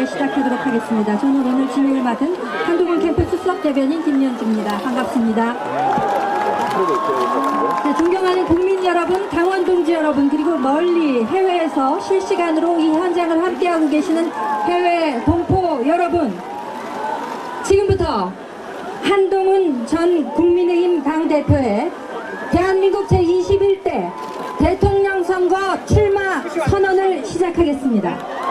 인사를 시작하도록 하겠습니다. 저는 오늘 진행을 맡은 한동훈 캠퍼스 수석 대변인 김연주입니다. 반갑습니다. 네, 존경하는 국민 여러분, 당원 동지 여러분, 그리고 멀리 해외에서 실시간으로 이 현장을 함께하고 계시는 해외 동포 여러분, 지금부터 한동훈 전 국민의힘 당대표의 대한민국 제21대 대통령 선거 출마 선언을 시작하겠습니다.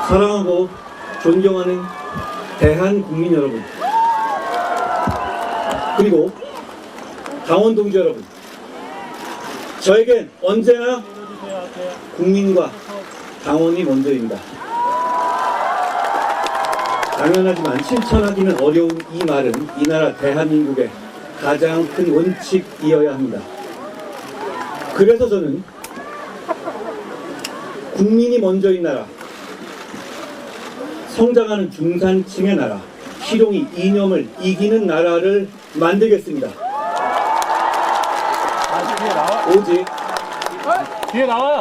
사랑하고 존경하는 대한국민 여러분, 그리고 당원 동지 여러분, 저에겐 언제나 국민과 당원이 먼저입니다. 당연하지만 실천하기는 어려운 이 말은 이 나라 대한민국의 가장 큰 원칙이어야 합니다. 그래서 저는 국민이 먼저인 나라, 성장하는 중산층의 나라, 실용이 이념을 이기는 나라를 만들겠습니다. 오직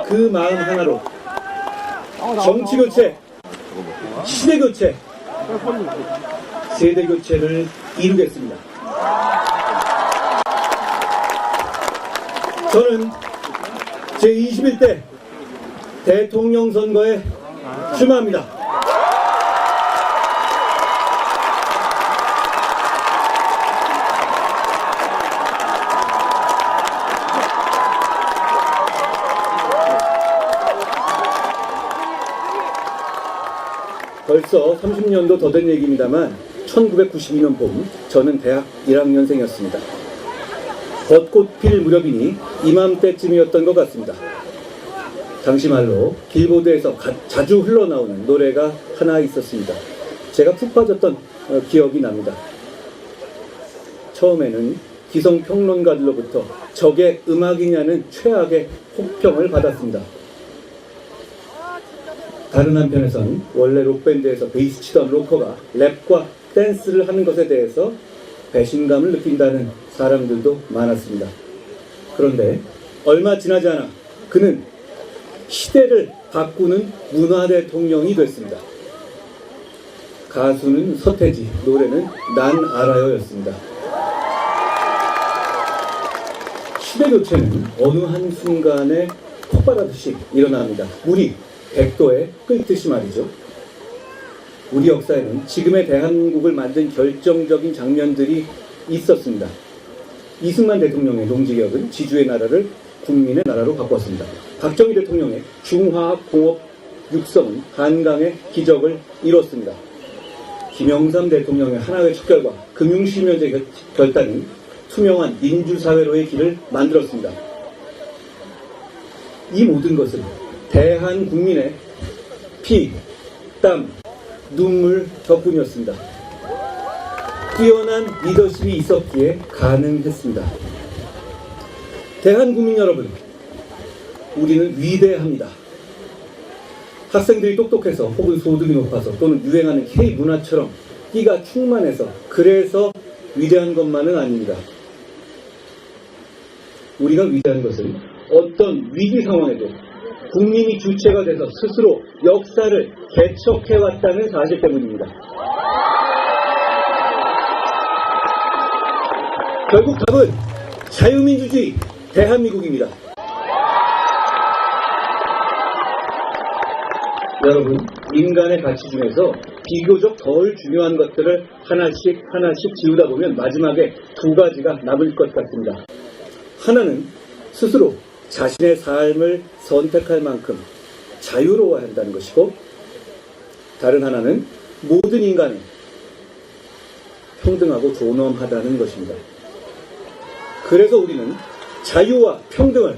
그 마음 하나로 정치교체, 시대교체, 세대교체를 이루겠습니다. 저는 제21대 대통령 선거에 출마합니다. 벌써 30년도 더 된 얘기입니다만 1992년 봄 저는 대학 1학년생이었습니다. 벚꽃 필 무렵이니 이맘때쯤이었던 것 같습니다. 당시 말로 빌보드에서 자주 흘러나오는 노래가 하나 있었습니다. 제가 푹 빠졌던 기억이 납니다. 처음에는 기성평론가들로부터 저게 음악이냐는 최악의 혹평을 받았습니다. 다른 한편에선 원래 록밴드에서 베이스 치던 로커가 랩과 댄스를 하는 것에 대해서 배신감을 느낀다는 사람들도 많았습니다. 그런데 얼마 지나지 않아 그는 시대를 바꾸는 문화 대통령이 됐습니다. 가수는 서태지, 노래는 난 알아요였습니다. 시대 교체는 어느 한순간에 폭발하듯이 일어납니다. 물이 100도에 끓듯이 말이죠. 우리 역사에는 지금의 대한민국을 만든 결정적인 장면들이 있었습니다. 이승만 대통령의 농지개혁은 지주의 나라를 국민의 나라로 바꿨습니다. 박정희 대통령의 중화학공업 육성은 한강의 기적을 이뤘습니다. 김영삼 대통령의 하나의 척결과 금융실명제 결단은 투명한 민주사회로의 길을 만들었습니다. 이 모든 것은 대한 국민의 피, 땀, 눈물 덕분이었습니다. 뛰어난 리더십이 있었기에 가능했습니다. 대한 국민 여러분, 우리는 위대합니다. 학생들이 똑똑해서 혹은 소득이 높아서 또는 유행하는 K-문화처럼 끼가 충만해서 그래서 위대한 것만은 아닙니다. 우리가 위대한 것은 어떤 위기 상황에도 국민이 주체가 돼서 스스로 역사를 개척해왔다는 사실 때문입니다. 결국 답은 자유민주주의 대한민국입니다. 여러분, 인간의 가치 중에서 비교적 덜 중요한 것들을 하나씩 지우다 보면 마지막에 두 가지가 남을 것 같습니다. 하나는 스스로 자신의 삶을 선택할 만큼 자유로워야 한다는 것이고, 다른 하나는 모든 인간이 평등하고 존엄하다는 것입니다. 그래서 우리는 자유와 평등을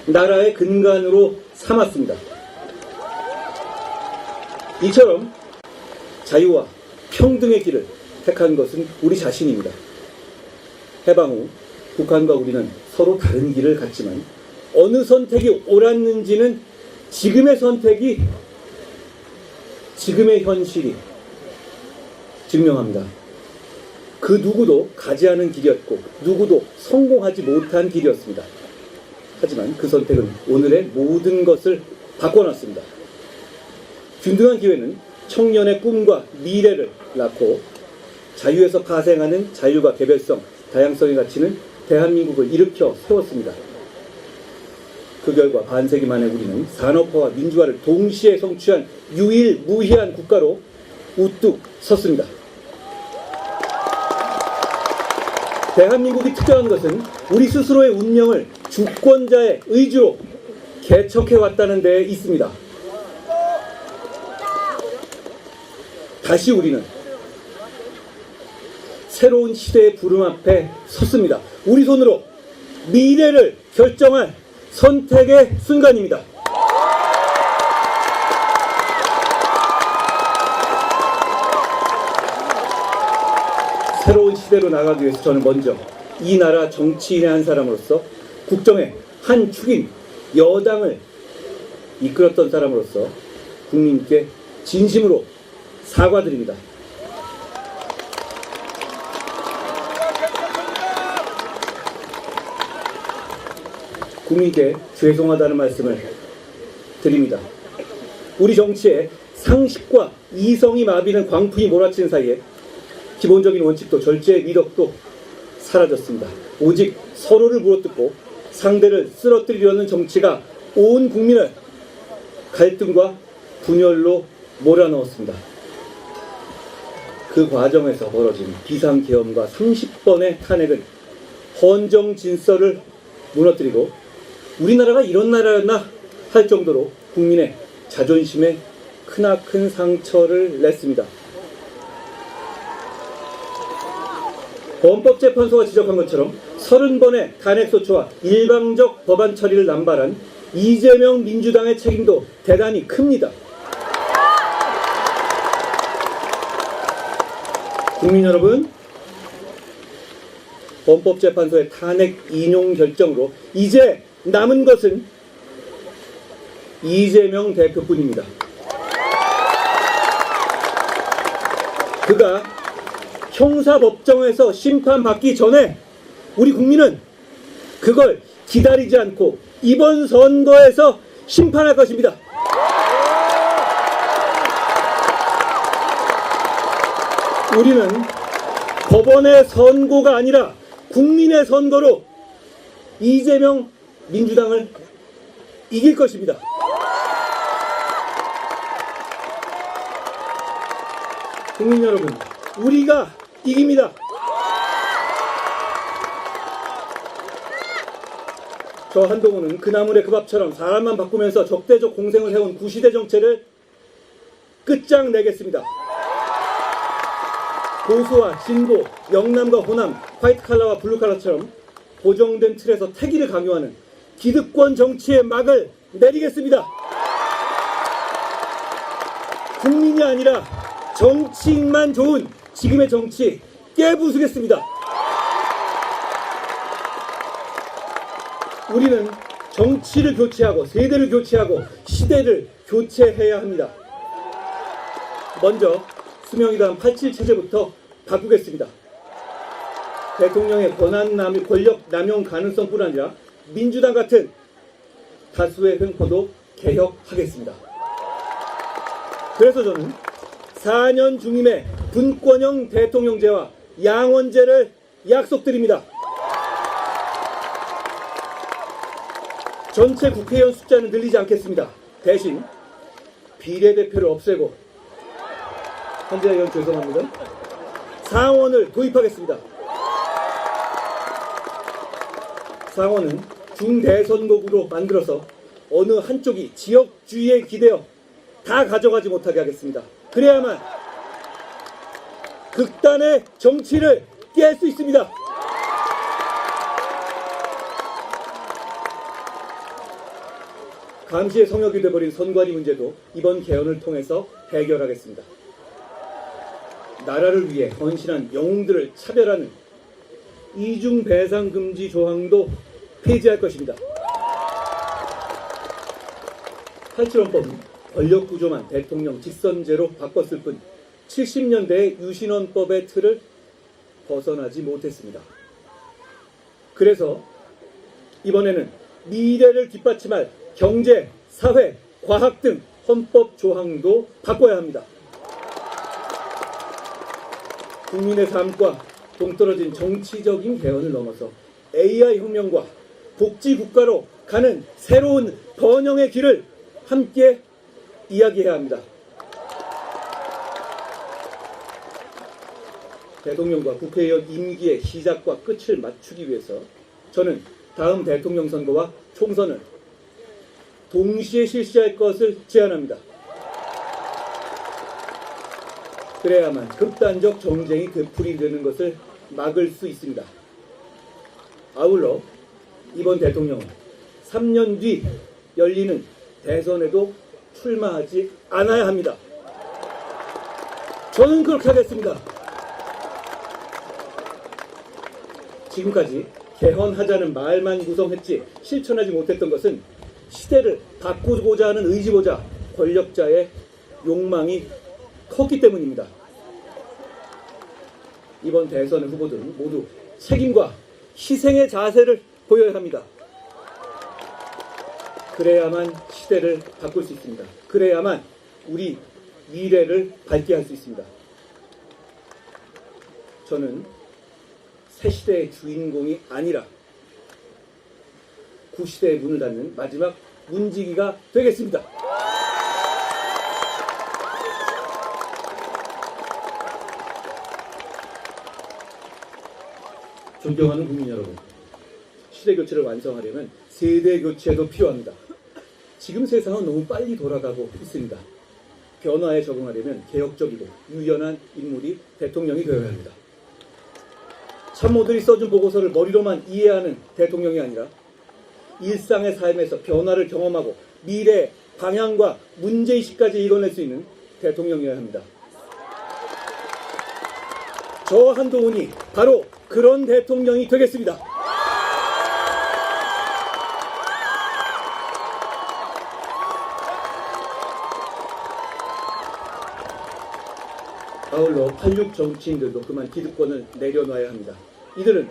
나라의 근간으로 삼았습니다. 이처럼 자유와 평등의 길을 택한 것은 우리 자신입니다. 해방 후 북한과 우리는 서로 다른 길을 갔지만 어느 선택이 옳았는지는 지금의 선택이, 지금의 현실이 증명합니다. 그 누구도 가지 않은 길이었고 누구도 성공하지 못한 길이었습니다. 하지만 그 선택은 오늘의 모든 것을 바꿔놨습니다. 균등한 기회는 청년의 꿈과 미래를 낳고 자유에서 파생하는 자유와 개별성, 다양성의 가치는 대한민국을 일으켜 세웠습니다. 그 결과 반세기 만에 우리는 산업화와 민주화를 동시에 성취한 유일무이한 국가로 우뚝 섰습니다. 대한민국이 특별한 것은 우리 스스로의 운명을 주권자의 의지로 개척해왔다는 데 있습니다. 다시 우리는 새로운 시대의 부름 앞에 섰습니다. 우리 손으로 미래를 결정할 선택의 순간입니다. 새로운 시대로 나가기 위해서 저는 먼저 이 나라 정치인의 한 사람으로서 국정의 한 축인 여당을 이끌었던 사람으로서 국민께 진심으로 사과드립니다. 국민께 죄송하다는 말씀을 드립니다. 우리 정치에 상식과 이성이 마비는 광풍이 몰아치는 사이에 기본적인 원칙도 절제의 미덕도 사라졌습니다. 오직 서로를 물어뜯고 상대를 쓰러뜨리려는 정치가 온 국민을 갈등과 분열로 몰아넣었습니다. 그 과정에서 벌어진 비상계엄과 30번의 탄핵은 헌정 질서를 무너뜨리고 우리나라가 이런 나라였나 할 정도로 국민의 자존심에 크나큰 상처를 냈습니다. 헌법재판소가 지적한 것처럼 30번의 탄핵소추와 일방적 법안 처리를 남발한 이재명 민주당의 책임도 대단히 큽니다. 국민 여러분, 헌법재판소의 탄핵 인용 결정으로 이제 남은 것은 이재명 대표뿐입니다. 그가 형사법정에서 심판받기 전에 우리 국민은 그걸 기다리지 않고 이번 선거에서 심판할 것입니다. 우리는 법원의 선고가 아니라 국민의 선거로 이재명 민주당을 이길 것입니다. 국민 여러분, 우리가 이깁니다. 저 한동훈은 그 나물의 그 밥처럼 사람만 바꾸면서 적대적 공생을 해온 구시대 정체를 끝장내겠습니다. 보수와 진보, 영남과 호남, 화이트칼라와 블루칼라처럼 고정된 틀에서 태기를 강요하는 기득권 정치의 막을 내리겠습니다. 국민이 아니라 정치인만 좋은 지금의 정치 깨부수겠습니다. 우리는 정치를 교체하고 세대를 교체하고 시대를 교체해야 합니다. 먼저 수명이단 87 체제부터 바꾸겠습니다. 대통령의 권력 남용 가능성뿐 아니라 민주당 같은 다수의 횡포도 개혁하겠습니다. 그래서 저는 4년 중임의 분권형 대통령제와 양원제를 약속드립니다. 전체 국회의원 숫자는 늘리지 않겠습니다. 대신 비례대표를 없애고, 한재하 의원 죄송합니다, 상원을 도입하겠습니다. 상원은 중대선거구로 만들어서 어느 한쪽이 지역주의에 기대어 다 가져가지 못하게 하겠습니다. 그래야만 극단의 정치를 깰 수 있습니다. 감시의 성역이 되어버린 선관위 문제도 이번 개헌을 통해서 해결하겠습니다. 나라를 위해 헌신한 영웅들을 차별하는 이중 배상 금지 조항도 폐지할 것입니다. 87헌법은 권력구조만 대통령 직선제로 바꿨을 뿐 70년대의 유신헌법의 틀을 벗어나지 못했습니다. 그래서 이번에는 미래를 뒷받침할 경제, 사회, 과학 등 헌법 조항도 바꿔야 합니다. 국민의 삶과 동떨어진 정치적인 개헌을 넘어서 AI 혁명과 복지국가로 가는 새로운 번영의 길을 함께 이야기해야 합니다. 대통령과 국회의원 임기의 시작과 끝을 맞추기 위해서 저는 다음 대통령 선거와 총선을 동시에 실시할 것을 제안합니다. 그래야만 극단적 정쟁이 되풀이 되는 것을 막을 수 있습니다. 아울러 이번 대통령은 3년 뒤 열리는 대선에도 출마하지 않아야 합니다. 저는 그렇게 하겠습니다. 지금까지 개헌하자는 말만 구성했지 실천하지 못했던 것은 시대를 바꾸고자 하는 의지보다 권력자의 욕망이 컸기 때문입니다. 이번 대선 후보들은 모두 책임과 희생의 자세를 보여야 합니다. 그래야만 시대를 바꿀 수 있습니다. 그래야만 우리 미래를 밝게 할 수 있습니다. 저는 새 시대의 주인공이 아니라 구시대의 문을 닫는 마지막 문지기가 되겠습니다. 존경하는 국민 여러분, 시대 교체를 완성하려면 세대 교체도 필요합니다. 지금 세상은 너무 빨리 돌아가고 있습니다. 변화에 적응하려면 개혁적이고 유연한 인물이 대통령이 되어야 합니다. 참모들이 써준 보고서를 머리로만 이해하는 대통령이 아니라 일상의 삶에서 변화를 경험하고 미래의 방향과 문제의식까지 이뤄낼 수 있는 대통령이어야 합니다. 저 한동훈이 바로 그런 대통령이 되겠습니다. 아울러 86 정치인들도 그만 기득권을 내려놔야 합니다. 이들은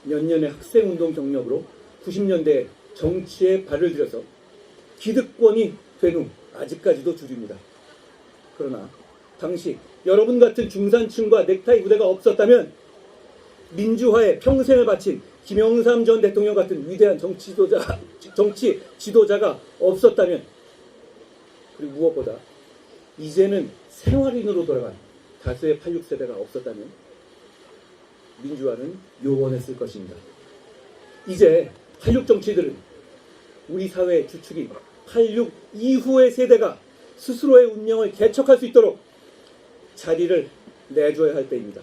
몇 년의 학생운동 경력으로 90년대 정치에 발을 들여서 기득권이 된 후 아직까지도 주류입니다. 그러나 당시 여러분 같은 중산층과 넥타이 부대가 없었다면 민주화에 평생을 바친 김영삼 전 대통령 같은 위대한 정치 지도자가 없었다면, 그리고 무엇보다 이제는 생활인으로 돌아간 다수의 86세대가 없었다면 민주화는 요원했을 것입니다. 이제 86 정치들은 우리 사회의 주축인 86 이후의 세대가 스스로의 운명을 개척할 수 있도록 자리를 내줘야 할 때입니다.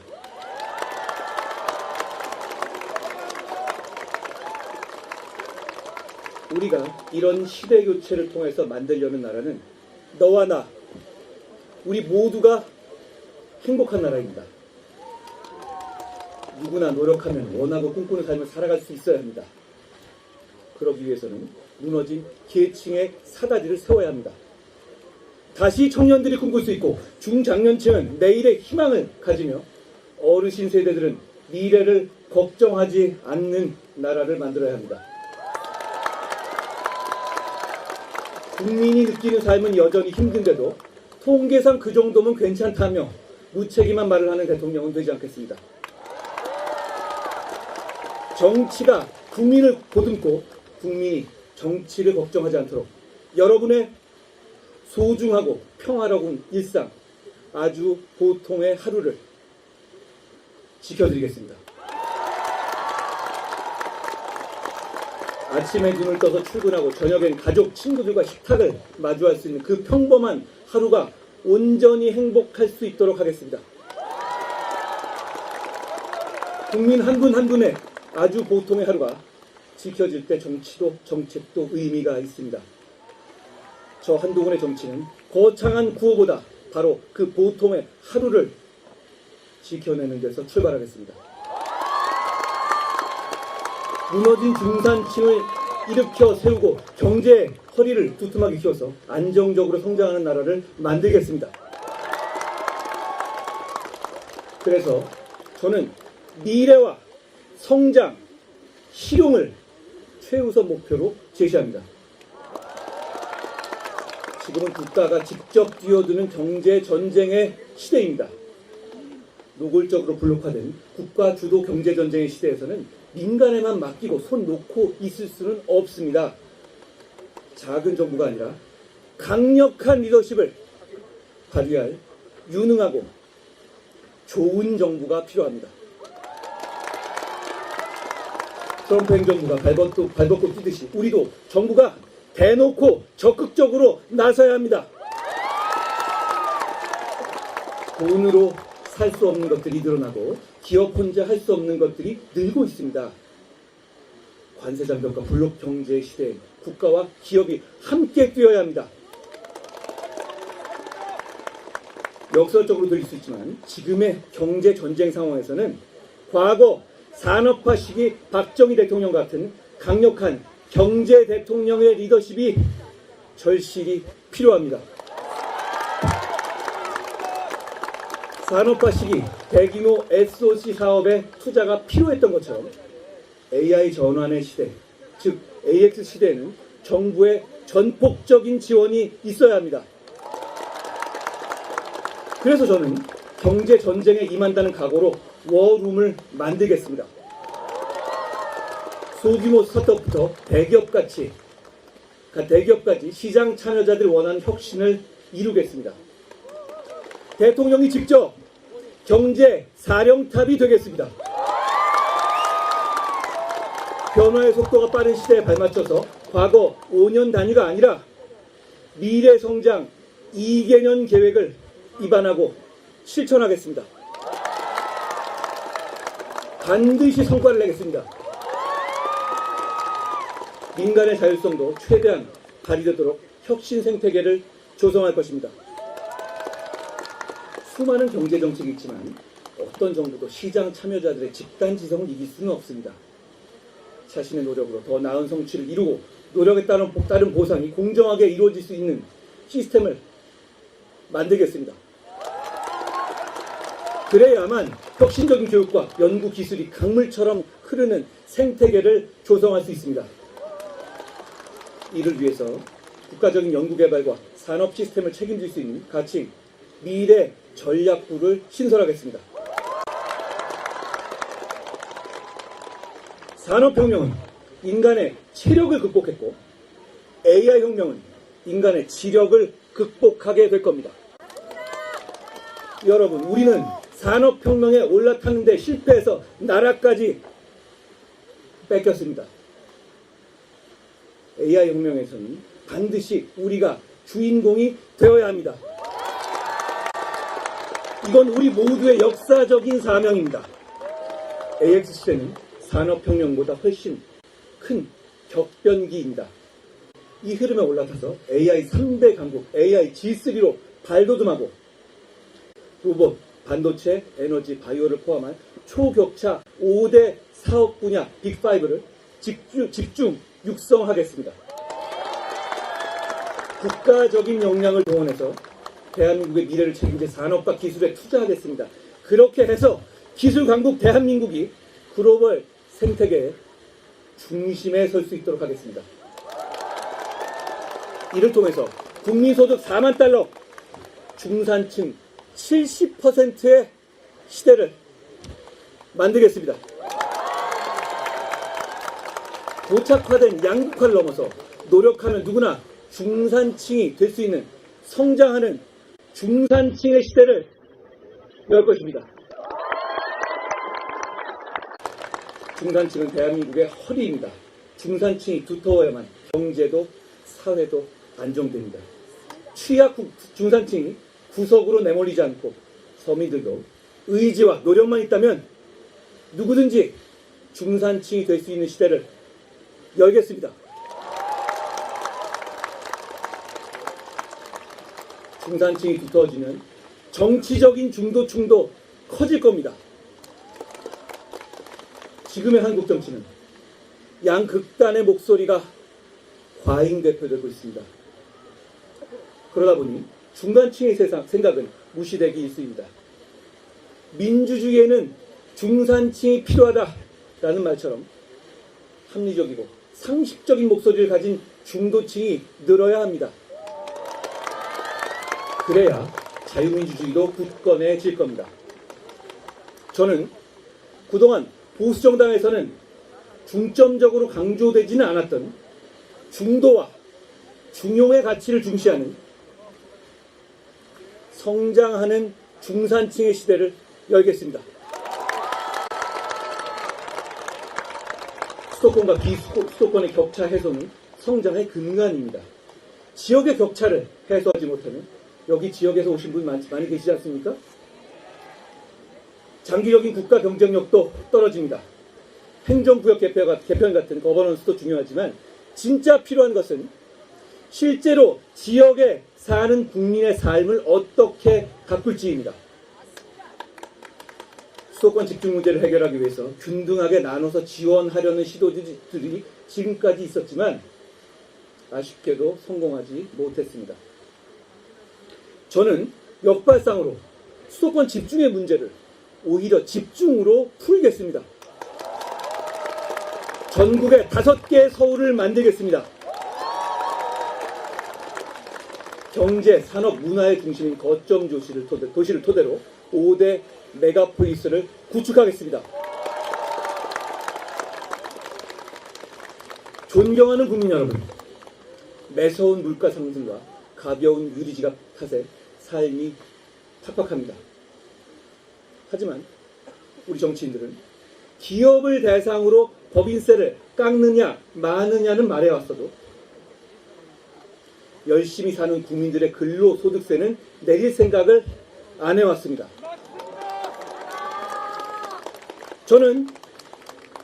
우리가 이런 시대 교체를 통해서 만들려는 나라는 너와 나, 우리 모두가 행복한 나라입니다. 누구나 노력하면 원하고 꿈꾸는 삶을 살아갈 수 있어야 합니다. 그러기 위해서는 무너진 계층의 사다리를 세워야 합니다. 다시 청년들이 꿈꿀 수 있고 중장년층은 내일의 희망을 가지며 어르신 세대들은 미래를 걱정하지 않는 나라를 만들어야 합니다. 국민이 느끼는 삶은 여전히 힘든데도 통계상 그 정도면 괜찮다며 무책임한 말을 하는 대통령은 되지 않겠습니다. 정치가 국민을 보듬고 국민이 정치를 걱정하지 않도록 여러분의 소중하고 평화로운 일상, 아주 보통의 하루를 지켜드리겠습니다. 아침에 눈을 떠서 출근하고 저녁엔 가족, 친구들과 식탁을 마주할 수 있는 그 평범한 하루가 온전히 행복할 수 있도록 하겠습니다. 국민 한 분 한 분의 아주 보통의 하루가 지켜질 때 정치도 정책도 의미가 있습니다. 저 한동훈의 정치는 거창한 구호보다 바로 그 보통의 하루를 지켜내는 데서 출발하겠습니다. 무너진 중산층을 일으켜 세우고 경제의 허리를 두툼하게 키워서 안정적으로 성장하는 나라를 만들겠습니다. 그래서 저는 미래와 성장, 실용을 최우선 목표로 제시합니다. 지금은 국가가 직접 뛰어드는 경제 전쟁의 시대입니다. 노골적으로 블록화된 국가 주도 경제 전쟁의 시대에서는 민간에만 맡기고 손 놓고 있을 수는 없습니다. 작은 정부가 아니라 강력한 리더십을 발휘할 유능하고 좋은 정부가 필요합니다. 트럼프 행정부가 발벗고 뛰듯이 우리도 정부가 대놓고 적극적으로 나서야 합니다. 돈으로 살 수 없는 것들이 늘어나고 기업 혼자 할 수 없는 것들이 늘고 있습니다. 관세 장벽과 블록 경제 시대에 국가와 기업이 함께 뛰어야 합니다. 역설적으로 들릴 수 있지만 지금의 경제 전쟁 상황에서는 과거 산업화 시기 박정희 대통령 같은 강력한 경제 대통령의 리더십이 절실히 필요합니다. 산업화 시기 대규모 SOC 사업에 투자가 필요했던 것처럼 AI 전환의 시대, 즉 AX 시대에는 정부의 전폭적인 지원이 있어야 합니다. 그래서 저는 경제 전쟁에 임한다는 각오로 워룸을 만들겠습니다. 소규모 스타트업부터 대기업까지 시장 참여자들이 원하는 혁신을 이루겠습니다. 대통령이 직접 경제 사령탑이 되겠습니다. 변화의 속도가 빠른 시대에 발맞춰서 과거 5년 단위가 아니라 미래 성장 2개년 계획을 입안하고 실천하겠습니다. 반드시 성과를 내겠습니다. 민간의 자율성도 최대한 발휘되도록 혁신 생태계를 조성할 것입니다. 수많은 경제정책이 있지만 어떤 정부도 시장 참여자들의 집단 지성을 이길 수는 없습니다. 자신의 노력으로 더 나은 성취를 이루고 노력에 따른 보상이 공정하게 이루어질 수 있는 시스템을 만들겠습니다. 그래야만 혁신적인 교육과 연구 기술이 강물처럼 흐르는 생태계를 조성할 수 있습니다. 이를 위해서 국가적인 연구개발과 산업 시스템을 책임질 수 있는 가치 미래 전략부를 신설하겠습니다. 산업혁명은 인간의 체력을 극복했고 AI혁명은 인간의 지력을 극복하게 될 겁니다. 여러분, 우리는 산업혁명에 올라타는데 실패해서 나라까지 뺏겼습니다. AI혁명에서는 반드시 우리가 주인공이 되어야 합니다. 이건 우리 모두의 역사적인 사명입니다. AX 시대는 산업혁명보다 훨씬 큰 격변기입니다. 이 흐름에 올라타서 AI 3대 강국, AI G3로 발돋움하고 로봇, 반도체, 에너지, 바이오를 포함한 초격차 5대 사업 분야 빅5를 집중 육성하겠습니다. 국가적인 역량을 동원해서 대한민국의 미래를 책임질 산업과 기술에 투자하겠습니다. 그렇게 해서 기술 강국 대한민국이 글로벌 생태계의 중심에 설 수 있도록 하겠습니다. 이를 통해서 국민소득 4만 달러, 중산층 70%의 시대를 만들겠습니다. 도착화된 양극화를 넘어서 노력하는 누구나 중산층이 될 수 있는 성장하는 중산층의 시대를 열 것입니다. 중산층은 대한민국의 허리입니다. 중산층이 두터워야만 경제도 사회도 안정됩니다. 취약 중산층이 구석으로 내몰리지 않고 서민들도 의지와 노력만 있다면 누구든지 중산층이 될 수 있는 시대를 열겠습니다. 중산층이 두터워지면 정치적인 중도층도 커질 겁니다. 지금의 한국 정치는 양극단의 목소리가 과잉대표되고 있습니다. 그러다 보니 중간층의 생각은 무시되기 일쑤입니다. 민주주의에는 중산층이 필요하다라는 말처럼 합리적이고 상식적인 목소리를 가진 중도층이 늘어야 합니다. 그래야 자유민주주의도 굳건해질 겁니다. 저는 그동안 보수정당에서는 중점적으로 강조되지는 않았던 중도와 중용의 가치를 중시하는 성장하는 중산층의 시대를 열겠습니다. 수도권과 비수도권의 격차 해소는 성장의 근간입니다. 지역의 격차를 해소하지 못하면 여기 지역에서 오신 분 많이 계시지 않습니까? 장기적인 국가 경쟁력도 떨어집니다. 행정구역 개편 같은 거버넌스도 중요하지만 진짜 필요한 것은 실제로 지역에 사는 국민의 삶을 어떻게 가꿀지입니다. 수도권 집중 문제를 해결하기 위해서 균등하게 나눠서 지원하려는 시도들이 지금까지 있었지만 아쉽게도 성공하지 못했습니다. 저는 역발상으로 수도권 집중의 문제를 오히려 집중으로 풀겠습니다. 전국에 5개의 서울을 만들겠습니다. 경제, 산업, 문화의 중심인 거점 도시를 토대로 5대 메가폴리스를 구축하겠습니다. 존경하는 국민 여러분, 매서운 물가 상승과 가벼운 유리지갑 탓에 삶이 팍팍합니다. 하지만 우리 정치인들은 기업을 대상으로 법인세를 깎느냐 마느냐는 말해왔어도 열심히 사는 국민들의 근로소득세는 내릴 생각을 안 해왔습니다. 저는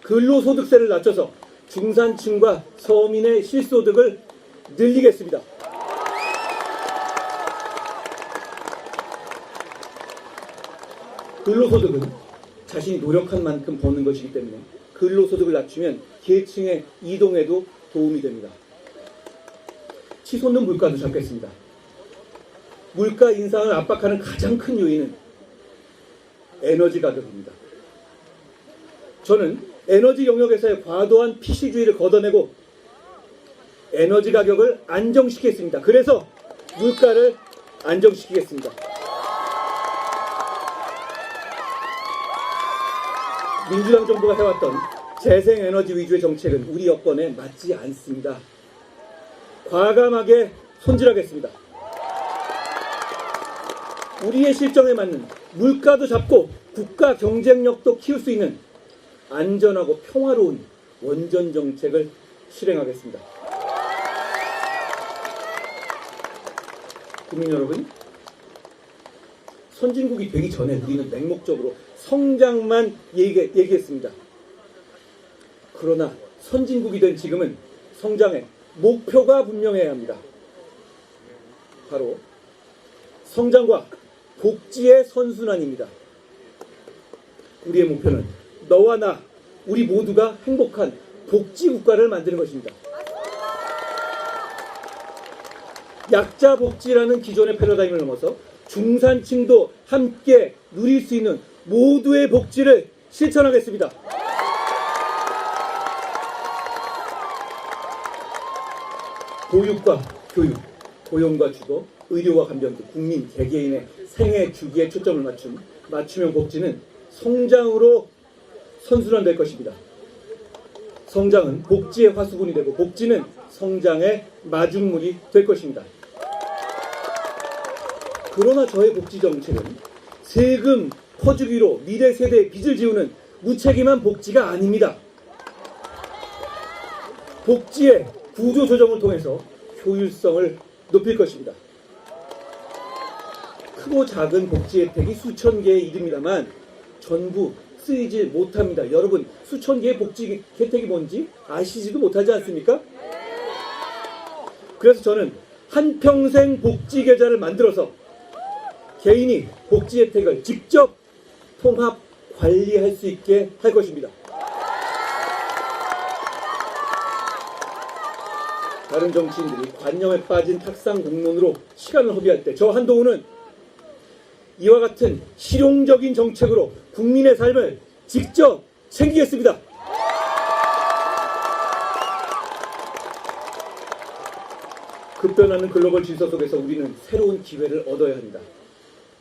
근로소득세를 낮춰서 중산층과 서민의 실소득을 늘리겠습니다. 근로소득은 자신이 노력한 만큼 버는 것이기 때문에 근로소득을 낮추면 계층의 이동에도 도움이 됩니다. 치솟는 물가도 잡겠습니다. 물가 인상을 압박하는 가장 큰 요인은 에너지 가격입니다. 저는 에너지 영역에서의 과도한 피시주의를 걷어내고 에너지 가격을 안정시키겠습니다. 그래서 물가를 안정시키겠습니다. 민주당 정부가 해왔던 재생에너지 위주의 정책은 우리 여건에 맞지 않습니다. 과감하게 손질하겠습니다. 우리의 실정에 맞는 물가도 잡고 국가 경쟁력도 키울 수 있는 안전하고 평화로운 원전 정책을 실행하겠습니다. 국민 여러분, 선진국이 되기 전에 우리는 맹목적으로 성장만 얘기했습니다. 그러나 선진국이 된 지금은 성장의 목표가 분명해야 합니다. 바로 성장과 복지의 선순환입니다. 우리의 목표는 너와 나, 우리 모두가 행복한 복지국가를 만드는 것입니다. 약자 복지라는 기존의 패러다임을 넘어서 중산층도 함께 누릴 수 있는 모두의 복지를 실천하겠습니다. 보육과 교육, 고용과 주거, 의료와 간병 등 국민 개개인의 생애 주기에 초점을 맞춤형 복지는 성장으로 선순환될 것입니다. 성장은 복지의 화수분이 되고 복지는 성장의 마중물이 될 것입니다. 그러나 저의 복지 정책은 세금 퍼주기로 미래 세대의 빚을 지우는 무책임한 복지가 아닙니다. 복지의 구조 조정을 통해서 효율성을 높일 것입니다. 크고 작은 복지 혜택이 수천 개에 이릅니다만 전부 쓰이지 못합니다. 여러분, 수천 개의 복지 혜택이 뭔지 아시지도 못하지 않습니까? 그래서 저는 한평생 복지 계좌를 만들어서 개인이 복지 혜택을 직접 통합 관리할 수 있게 할 것입니다. 다른 정치인들이 관념에 빠진 탁상 공론으로 시간을 허비할 때 저 한동훈은 이와 같은 실용적인 정책으로 국민의 삶을 직접 챙기겠습니다. 급변하는 글로벌 질서 속에서 우리는 새로운 기회를 얻어야 합니다.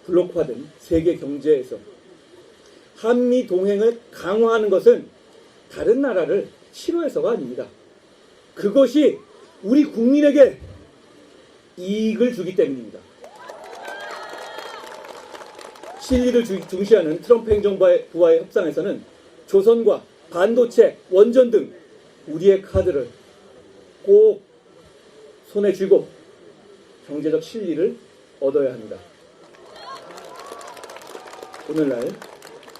블록화된 세계 경제에서 한미 동행을 강화하는 것은 다른 나라를 싫어해서가 아닙니다. 그것이 우리 국민에게 이익을 주기 때문입니다. 실리를 중시하는 트럼프 행정부와의 협상에서는 조선과 반도체, 원전 등 우리의 카드를 꼭 손에 쥐고 경제적 실리를 얻어야 합니다.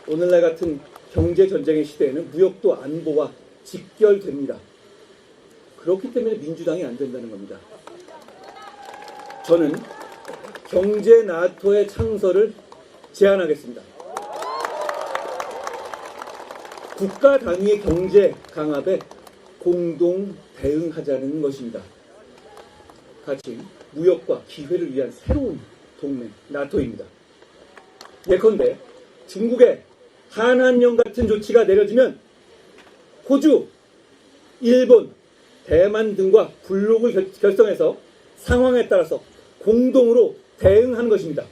오늘날 같은 경제 전쟁의 시대에는 무역도 안보와 직결됩니다. 그렇기 때문에 민주당이 안 된다는 겁니다. 저는 경제 나토의 창설을 제안하겠습니다. 국가 단위의 경제 강압에 공동 대응하자는 것입니다. 같이 무역과 기회를 위한 새로운 동맹 나토입니다. 예컨대 중국의 한한령 같은 조치가 내려지면 호주, 일본, 대만 등과 블록을 결성해서 상황에 따라서 공동으로 대응하는 것입니다.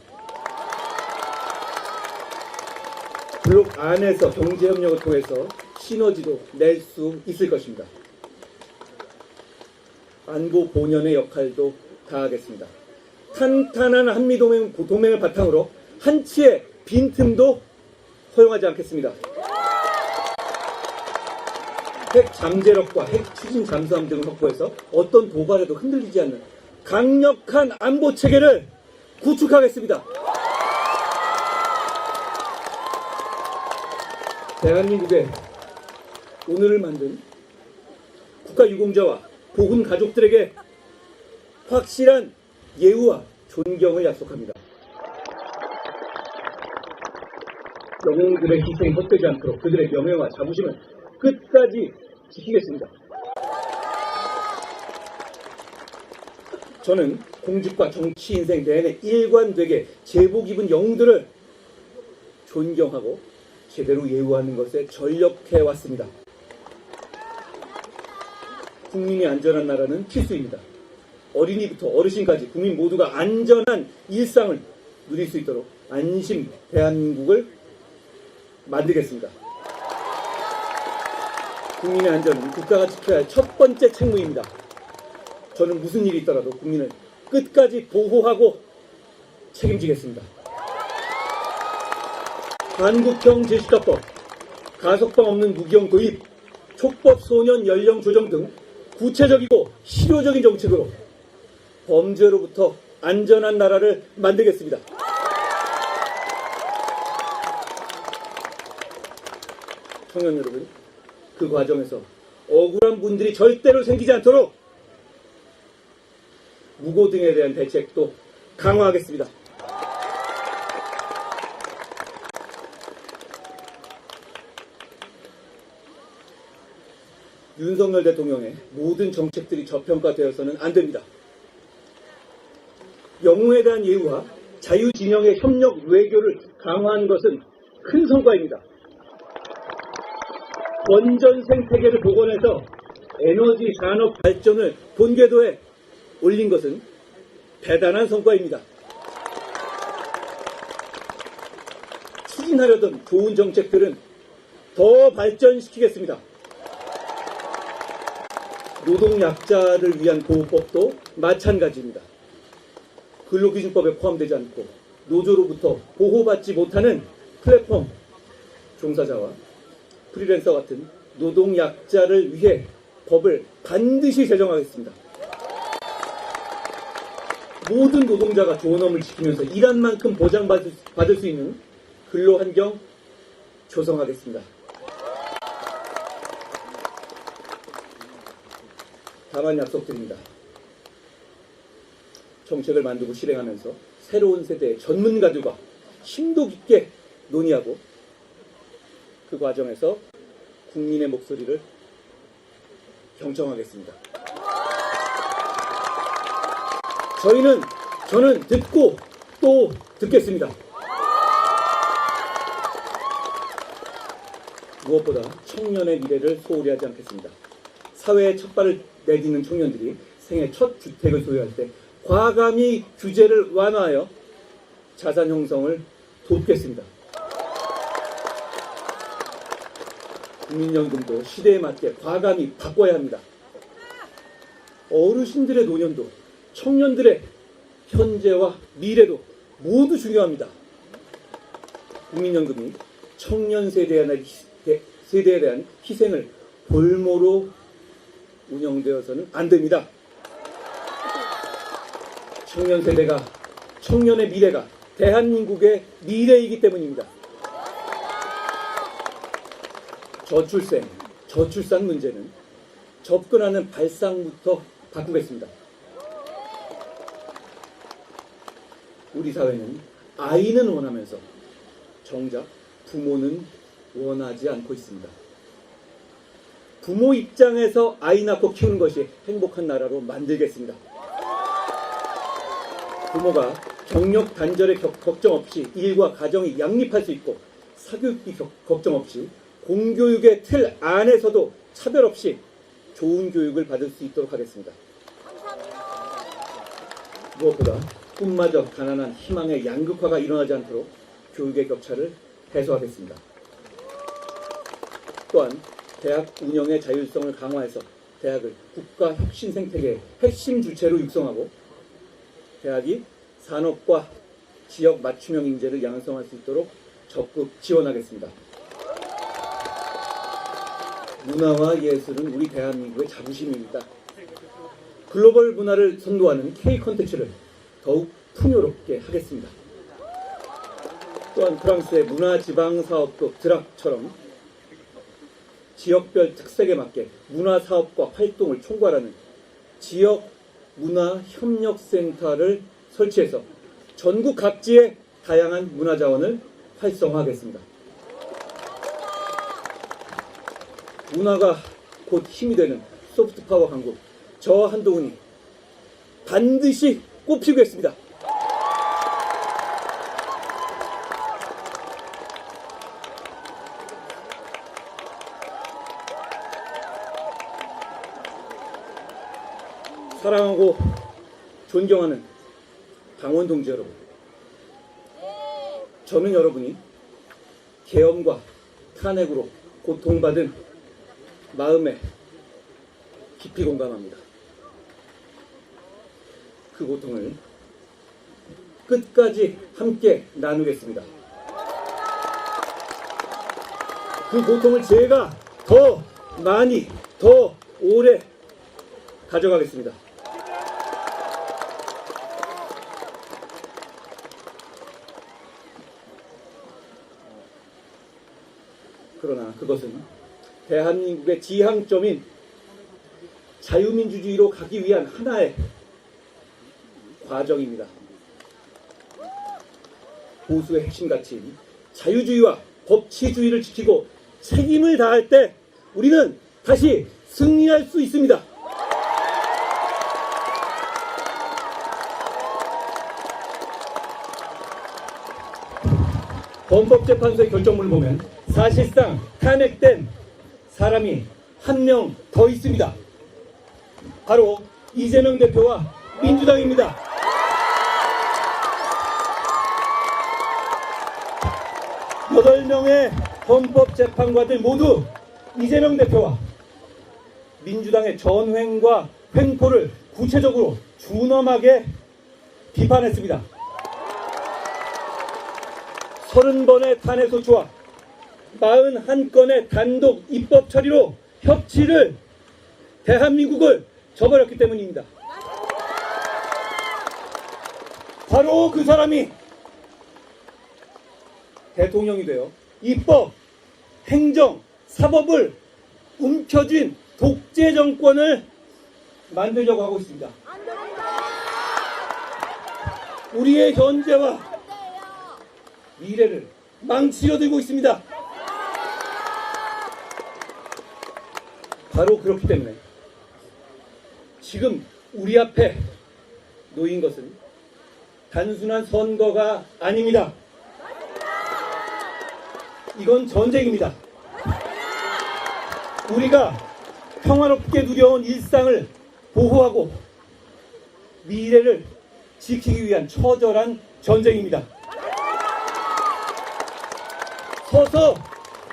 블록 안에서 경제협력을 통해서 시너지도 낼 수 있을 것입니다. 안보 본연의 역할도 다하겠습니다. 탄탄한 한미동맹을 바탕으로 한치의 빈틈도 허용하지 않겠습니다. 핵 잠재력과 핵 추진 잠수함 등을 확보해서 어떤 도발에도 흔들리지 않는 강력한 안보 체계를 구축하겠습니다. 대한민국의 오늘을 만든 국가유공자와 고훈 가족들에게 확실한 예우와 존경을 약속합니다. 영웅들의 희생이 헛되지 않도록 그들의 명예와 자부심을 끝까지 지키겠습니다. 저는 공직과 정치 인생 내내 일관되게 제복 입은 영웅들을 존경하고 제대로 예우하는 것에 전력해왔습니다. 국민이 안전한 나라는 필수입니다. 어린이부터 어르신까지 국민 모두가 안전한 일상을 누릴 수 있도록 안심 대한민국을 만들겠습니다. 국민의 안전은 국가가 지켜야 할 첫 번째 책무입니다. 저는 무슨 일이 있더라도 국민을 끝까지 보호하고 책임지겠습니다. 한국형 제시카법, 가석방 없는 무기형 도입, 촉법 소년 연령 조정 등 구체적이고 실효적인 정책으로 범죄로부터 안전한 나라를 만들겠습니다. 청년 여러분, 그 과정에서 억울한 분들이 절대로 생기지 않도록 무고 등에 대한 대책도 강화하겠습니다. 윤석열 대통령의 모든 정책들이 저평가되어서는 안 됩니다. 영웅에 대한 예우와 자유진영의 협력 외교를 강화한 것은 큰 성과입니다. 원전 생태계를 복원해서 에너지 산업 발전을 본궤도에 올린 것은 대단한 성과입니다. 추진하려던 좋은 정책들은 더 발전시키겠습니다. 노동약자를 위한 보호법도 마찬가지입니다. 근로기준법에 포함되지 않고 노조로부터 보호받지 못하는 플랫폼 종사자와 프리랜서 같은 노동약자를 위해 법을 반드시 제정하겠습니다. 모든 노동자가 좋은 업을 지키면서 일한 만큼 보장받을 수 있는 근로환경 조성하겠습니다. 다만 약속드립니다. 정책을 만들고 실행하면서 새로운 세대의 전문가들과 심도 깊게 논의하고 그 과정에서 국민의 목소리를 경청하겠습니다. 저는 듣고 또 듣겠습니다. 무엇보다 청년의 미래를 소홀히 하지 않겠습니다. 사회에 첫 발을 내딛는 청년들이 생애 첫 주택을 소유할 때 과감히 규제를 완화하여 자산 형성을 돕겠습니다. 국민연금도 시대에 맞게 과감히 바꿔야 합니다. 어르신들의 노년도 청년들의 현재와 미래도 모두 중요합니다. 국민연금이 청년 세대에 대한 희생을 볼모로 운영되어서는 안 됩니다. 청년 세대가, 청년의 미래가 대한민국의 미래이기 때문입니다. 저출산 문제는 접근하는 발상부터 바꾸겠습니다. 우리 사회는 아이는 원하면서 정작 부모는 원하지 않고 있습니다. 부모 입장에서 아이 낳고 키우는 것이 행복한 나라로 만들겠습니다. 부모가 경력 단절의 걱정 없이 일과 가정이 양립할 수 있고 사교육비 걱정 없이 공교육의 틀 안에서도 차별 없이 좋은 교육을 받을 수 있도록 하겠습니다. 무엇보다 꿈마저 가난한 희망의 양극화가 일어나지 않도록 교육의 격차를 해소하겠습니다. 또한 대학 운영의 자율성을 강화해서 대학을 국가 혁신 생태계의 핵심 주체로 육성하고 대학이 산업과 지역 맞춤형 인재를 양성할 수 있도록 적극 지원하겠습니다. 문화와 예술은 우리 대한민국의 자부심입니다. 글로벌 문화를 선도하는 K 콘텐츠를 더욱 풍요롭게 하겠습니다. 또한 프랑스의 문화지방사업도 드락처럼 지역별 특색에 맞게 문화사업과 활동을 총괄하는 지역문화협력센터를 설치해서 전국 각지의 다양한 문화자원을 활성화하겠습니다. 문화가 곧 힘이 되는 소프트파워 강국, 저 한동훈이 반드시 꼽히겠습니다. 사랑하고 존경하는 당원 동지 여러분, 저는 여러분이 계엄과 탄핵으로 고통받은 마음에 깊이 공감합니다. 그 고통을 끝까지 함께 나누겠습니다. 그 고통을 제가 더 많이, 더 오래 가져가겠습니다. 그러나 그것은 대한민국의 지향점인 자유민주주의로 가기 위한 하나의 과정입니다. 보수의 핵심 가치인 자유주의와 법치주의를 지키고 책임을 다할 때 우리는 다시 승리할 수 있습니다. 헌법재판소의 결정문을 보면 사실상 탄핵된 사람이 한 명 더 있습니다. 바로 이재명 대표와 민주당입니다. 여덟 명의 헌법재판관들 모두 이재명 대표와 민주당의 전횡과 횡포를 구체적으로 준엄하게 비판했습니다. 30번의 탄핵 소추와 41건의 단독 입법 처리로 협치를 대한민국을 저버렸기 때문입니다. 바로 그 사람이 대통령이 되어 입법, 행정, 사법을 움켜쥔 독재 정권을 만들려고 하고 있습니다. 우리의 현재와 미래를 망치려 들고 있습니다. 바로 그렇기 때문에 지금 우리 앞에 놓인 것은 단순한 선거가 아닙니다. 이건 전쟁입니다. 우리가 평화롭게 누려온 일상을 보호하고 미래를 지키기 위한 처절한 전쟁입니다. 서서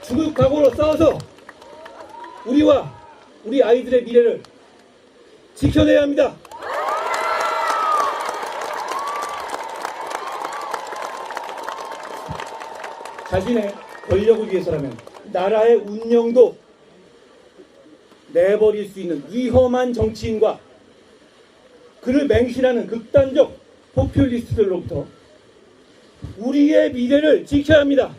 죽을 각오로 싸워서 우리와 우리 아이들의 미래를 지켜내야 합니다. 자신의 권력을 위해서라면 나라의 운명도 내버릴 수 있는 위험한 정치인과 그를 맹신하는 극단적 포퓰리스트들로부터 우리의 미래를 지켜야 합니다.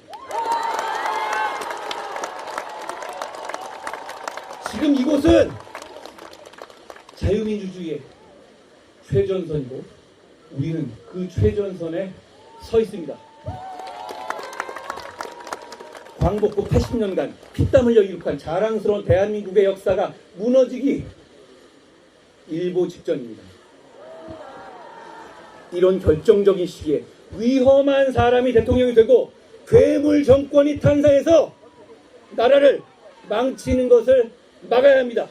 지금 이곳은 자유민주주의의 최전선이고 우리는 그 최전선에 서 있습니다. 광복후 80년간 피땀 흘려 이룩한 자랑스러운 대한민국의 역사가 무너지기 일보 직전입니다. 이런 결정적인 시기에 위험한 사람이 대통령이 되고 괴물 정권이 탄생해서 나라를 망치는 것을 막아야 합니다.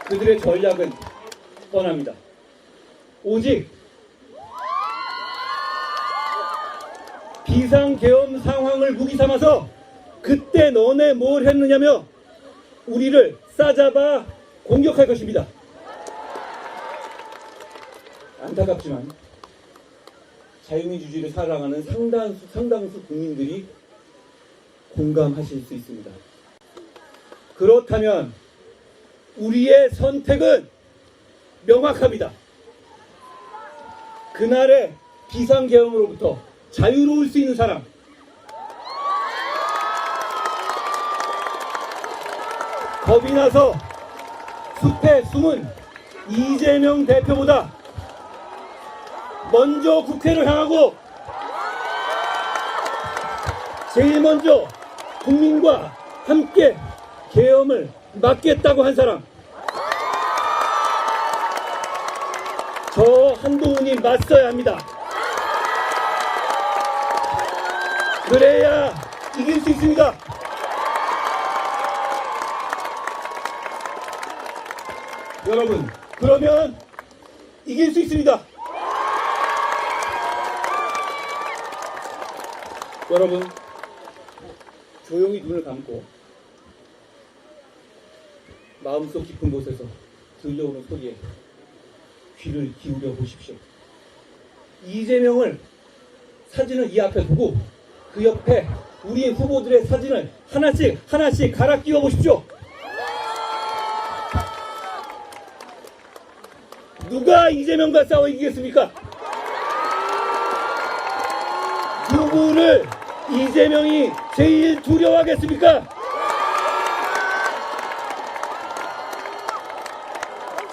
그들의 전략은 뻔합니다. 오직 비상계엄 상황을 무기 삼아서 그때 너네 뭘 했느냐며 우리를 싸잡아 공격할 것입니다. 안타깝지만 자유민주주의를 사랑하는 상당수 국민들이 공감하실 수 있습니다. 그렇다면 우리의 선택은 명확합니다. 그날의 비상계엄으로부터 자유로울 수 있는 사람, 겁이 나서 숲에 숨은 이재명 대표보다 먼저 국회를 향하고 제일 먼저 국민과 함께 계엄을 막겠다고 한 사람, 저 한동훈이 맞서야 합니다. 그래야 이길 수 있습니다. 여러분, 그러면 이길 수 있습니다. 여러분, 조용히 눈을 감고 마음속 깊은 곳에서 들려오는 소리에 귀를 기울여 보십시오. 이재명을 사진을 이 앞에 두고 그 옆에 우리 후보들의 사진을 하나씩 갈아 끼워 보십시오. 누가 이재명과 싸워 이기겠습니까? 누구를 이재명이 제일 두려워하겠습니까?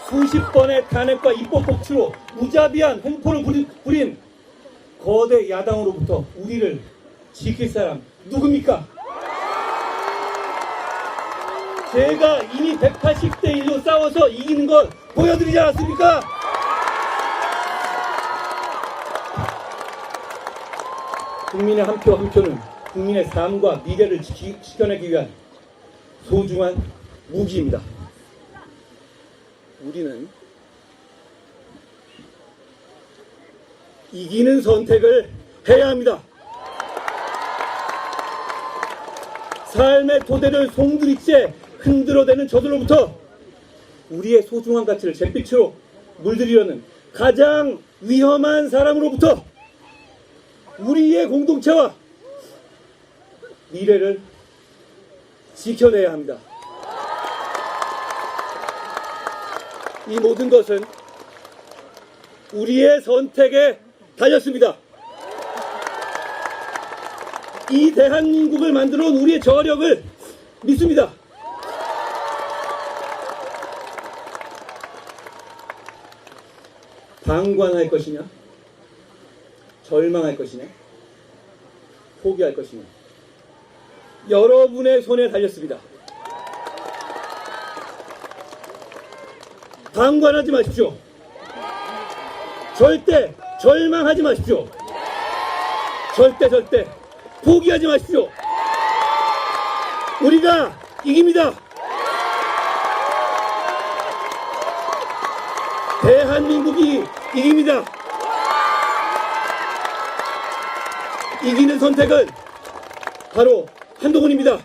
수십 번의 탄핵과 입법 복치로 무자비한 횡포를 부린 거대 야당으로부터 우리를 지킬 사람 누굽니까? 제가 이미 180대 1로 싸워서 이기는 걸 보여드리지 않았습니까? 국민의 한 표 한 표는 국민의 삶과 미래를 지켜내기 위한 소중한 무기입니다. 우리는 이기는 선택을 해야 합니다. 삶의 토대를 송두리째 흔들어대는 저들로부터 우리의 소중한 가치를 잿빛으로 물들이려는 가장 위험한 사람으로부터 우리의 공동체와 미래를 지켜내야 합니다. 이 모든 것은 우리의 선택에 달렸습니다. 이 대한민국을 만들어 온 우리의 저력을 믿습니다. 방관할 것이냐, 절망할 것이냐, 포기할 것이냐, 여러분의 손에 달렸습니다. 방관하지 마십시오. 절대 절망하지 마십시오. 절대 포기하지 마십시오. 우리가 이깁니다. 대한민국이 이깁니다. 이기는 선택은 바로 한동훈입니다.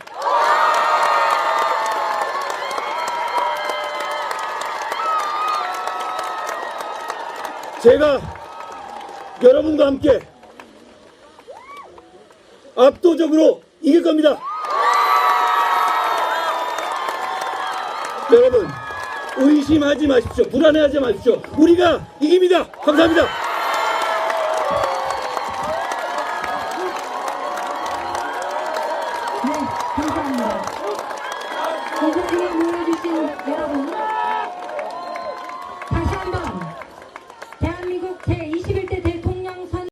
제가 여러분과 함께 압도적으로 이길 겁니다. 여러분, 의심하지 마십시오. 불안해하지 마십시오. 우리가 이깁니다. 감사합니다. 네, 감사합니다. 이 자리에 모여주신 여러분,